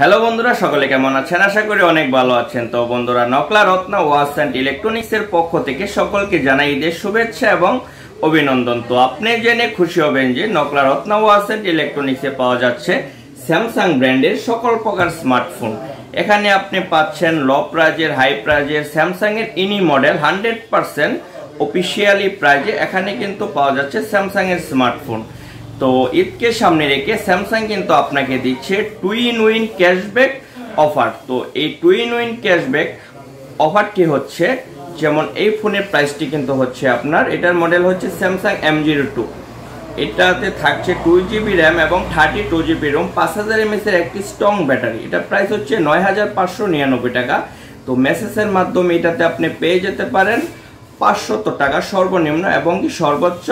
Hello বন্ধুরা, সকলে কেমন আছেন? আশা করি অনেক ভালো আছেন। তো বন্ধুরা, Nakla Ratna watch and electronics এর পক্ষ থেকে সকলকে জানাই ঈদের শুভেচ্ছা এবং অভিনন্দন। তো আপনি জেনে খুশি হবেন যে Nakla Ratna watch and electronics এ পাওয়া যাচ্ছে স্যামসাং ব্র্যান্ডের সকল প্রকার স্মার্টফোন। এখানে আপনি পাচ্ছেন লো প্রাইজের, হাই প্রাইজের স্যামসাং এর ইনি মডেল 100% অফিসিয়ালি প্রাইজে এখানে কিন্তু পাওয়া যাচ্ছে স্যামসাং এর স্মার্টফোন। তো ঈদকে সামনে রেখে স্যামসাং কিন্তু আপনাকে দিচ্ছে টুইন-উইন ক্যাশব্যাক অফার। তো এই টুইন-উইন ক্যাশব্যাক অফারটি হচ্ছে, যেমন এই ফোনের প্রাইসটি কিন্তু হচ্ছে আপনার, এটার মডেল হচ্ছে স্যামসাং M02। এটাতে থাকছে 2GB র্যাম এবং 32GB রোম, 5000 mAh এর একটি স্ট্রং ব্যাটারি। এটার প্রাইস হচ্ছে 9599 টাকা। তো মেসেজের মাধ্যমে এটাতে আপনি পেয়ে যেতে পারেন 500 টাকা সর্বনিম্ন এবং কি সর্বোচ্চ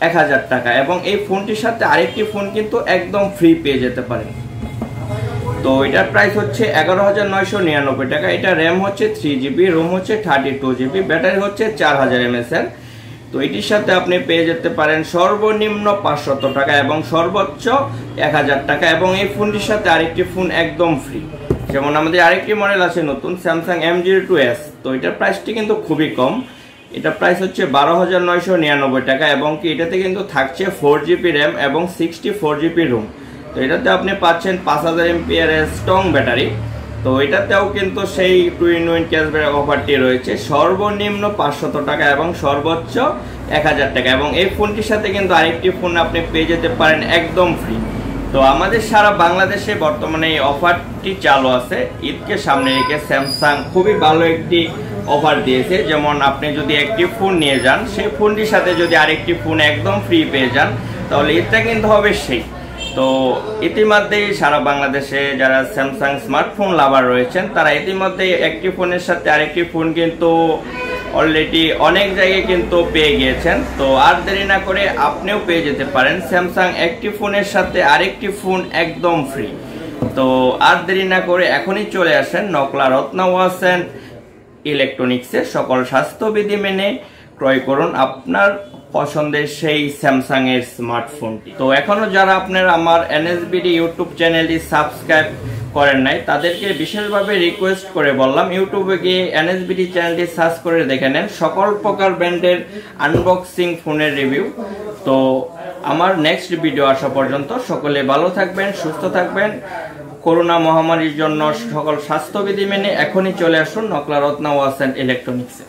1000 টাকা, এবং এই ফোনটির সাথে আরেকটি ফোন কিন্তু একদম ফ্রি পেয়ে যেতে পারেন। তো এটার প্রাইস হচ্ছে 11999 টাকা। এটা র্যাম হচ্ছে 3GB, রোম হচ্ছে 32GB, ব্যাটারি হচ্ছে 4000 mAh এর। তো এটির সাথে আপনি পেয়ে যেতে পারেন সর্বনিম্ন 500 টাকা এবং সর্বোচ্চ 1000 টাকা, এবং এই ফোনটির সাথে আরেকটি ফোন একদম ফ্রি। যেমন আমাদের আরেকটি মডেল আছে নতুন, স্যামসাং M02s। তো এটার প্রাইসটি কিন্তু খুবই কম। এটা প্রাইস হচ্ছে 12999 টাকা, এবং কি এটাতে কিন্তু থাকছে 4GB র্যাম এবং 64GB রোম। তো এটাতে আপনি পাচ্ছেন 5000 mAh এর স্ট্রং ব্যাটারি। তো এটাতেও কিন্তু সেই টুইন-উইন ক্যাশব্যাক অফারটি রয়েছে, সর্বনিম্ন 500 টাকা এবং সর্বোচ্চ 1000 টাকা, এবং এই ফোনটির সাথে কিন্তু আরেকটি ফোন আপনি পেয়ে যেতে পারেন একদম ফ্রি। তো আমাদের সারা বাংলাদেশে বর্তমানে এই অফারটি চালু আছে। ঈদকে সামনে রেখে স্যামসাং খুবই ভালো একটি অফার দিয়েছে। যেমন আপনি যদি একটি ফোন নিয়ে যান, সেই ফোনটির সাথে যদি আরেকটি ফোন একদম ফ্রি পেয়ে যান, তাহলে ঈদটা কিন্তু হবে সেই। তো ইতিমধ্যেই সারা বাংলাদেশে যারা স্যামসাং স্মার্টফোন লাভার রয়েছেন, তারা ইতিমধ্যে একটি ফোনের সাথে আরেকটি ফোন কিন্তু অলরেডি অনেক জায়গায় কিন্তু পেয়ে গিয়েছেন। তো আর দেরি না করে আপনিও পেয়ে যেতে পারেন স্যামসাং একটি ফোনের সাথে আরেকটি ফোন একদম ফ্রি। তো আর দেরি না করে এখনই চলে আসেন নকলা রত্না ওয়াচ অ্যান্ড ইলেকট্রনিক্সের। সকল স্বাস্থ্যবিধি মেনে ক্রয় করুন আপনার পছন্দের সেই স্যামসাং এর স্মার্টফোনটি। তো এখনো যারা আপনারা আমার এনএসবিডি ইউটিউব চ্যানেলটি সাবস্ক্রাইব করেন নাই, তাদেরকে বিশেষভাবে রিকোয়েস্ট করে বললাম, ইউটিউবে গিয়ে এনএসবিডি চ্যানেলটি সার্চ করে দেখে নেন সকল প্রকার ব্র্যান্ডের আনবক্সিং ফোনের রিভিউ। তো আমার নেক্সট ভিডিও আসা পর্যন্ত সকলে ভালো থাকবেন, সুস্থ থাকবেন। করোনা মহামারীর জন্য সকল স্বাস্থ্যবিধি মেনে এখনই চলে আসুন নকলা রত্না ওয়াচ অ্যান্ড ইলেকট্রনিক্সে।